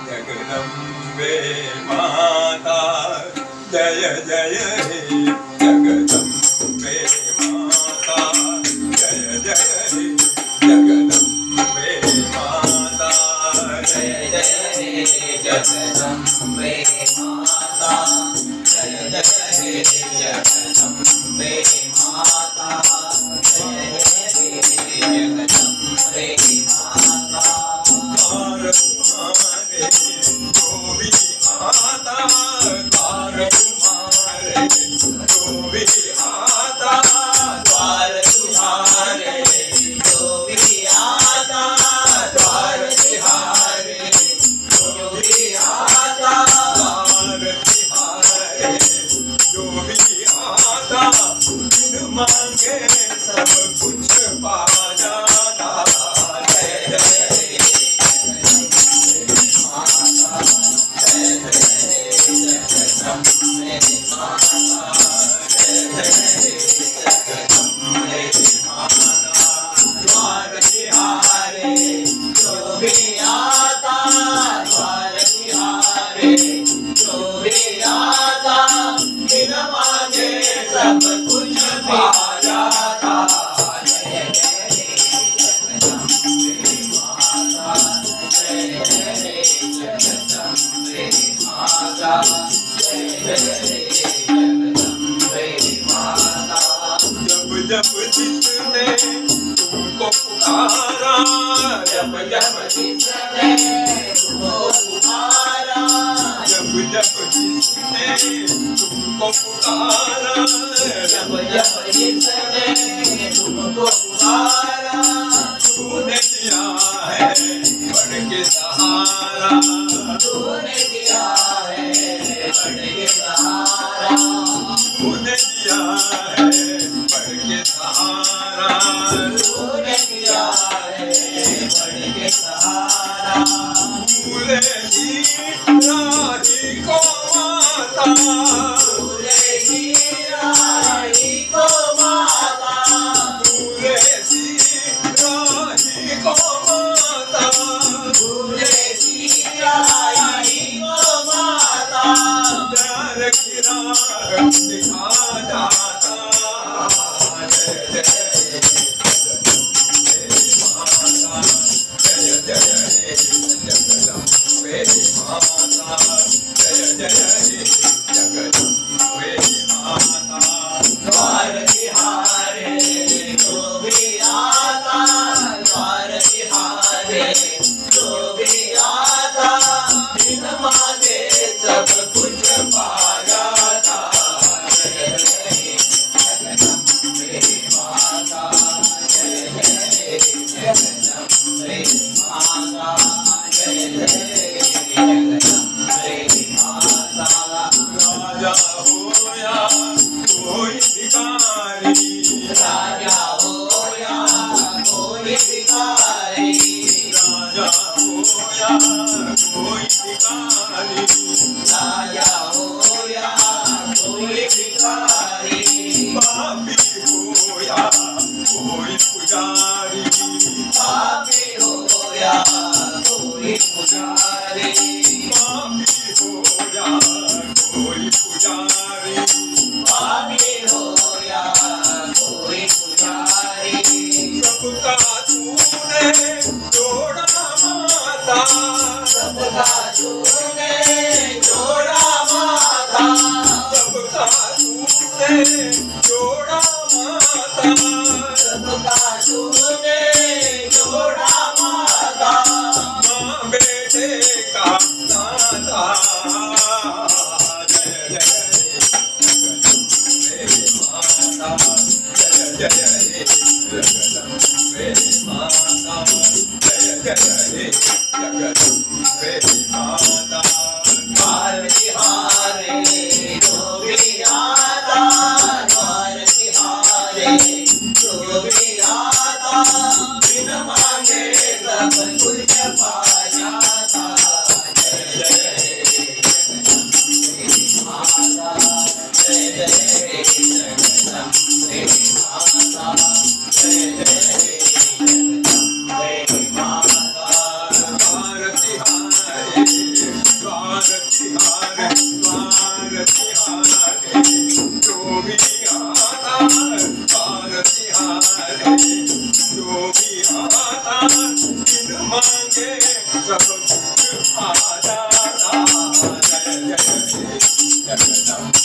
जगदम्बे माता जय जय हे जगदम्बे माता जय जय हे जगदम्बे माता जय जय हे जगदम्बे माता जय जय हे जगदम्बे माता जय जय हे जगदम्बे माता द्वार तुम्हारे जो भी आता द्वार तुम्हारे जो भी आता द्वार तुम्हारे जो भी आता द्वार तिहारे जो भी आता द्वार तिहारे जो भी आता बिन मांगे सब कुछ पा जाता जय जय द्वार तिहारे जो भी आता द्वार तिहारे जो भी आता बिन मांगे सब कुछ पा जाता जय जय जगदम्बे माता जय जय जगदम्बे माता जय जय जगदम्बे माता जब जब जिसने तुमको पुकारा जब जब जिसने तुमको पुकारा जब जब जिसने तुमको पुकारा जब जब जिसने तुमको पुकारा तूने दिया है बढ़ के सहारा तूने दिया है बढ़ के सहारा तूने दिया है बढ़ के सहारा तूने दिया है बढ़ के सहारा भूले ही राही को माता भूले ही राही को माता भूले ही राही को माता भूले ही राही को माता प्यार की राह दिखा जाता जय जय जगदम्बे माता जय जय हे जगदम्बे माता जय जय हे जगदम्बे माता द्वार तिहारे जो भी आता द्वार तिहारे जो भी आता बिन मांगे सब कुछ पा जाता जय जय हे जगदम्बे माता जय जय हे जगदम्बे माता जय जय जगदम्बे माता राजा हो या कोई भिखारी राजा हो या कोई भिखारी राजा हो या कोई भिखारी राजा हो या कोई भिखारी पापी हो या कोई पुजारी पापी हो या कोई पुजारी पापी हो या कोई पुजारी पापी हो या कोई पुजारी सबका तूने जोड़ा माता सबका तूने जोड़ा माता सबका तूने जोड़ा माता सबका तूने जोड़ा माता माँ बेटे का नाता जय जय जगदम्बे माता जय जय हे जगदम्बे माता जय जय हे जगदम्बे माता द्वार तिहारे जो भी आता द्वार तिहारे जो भी आता बिन मांगे सब कुछ पा जाता जय जय Jagadabe,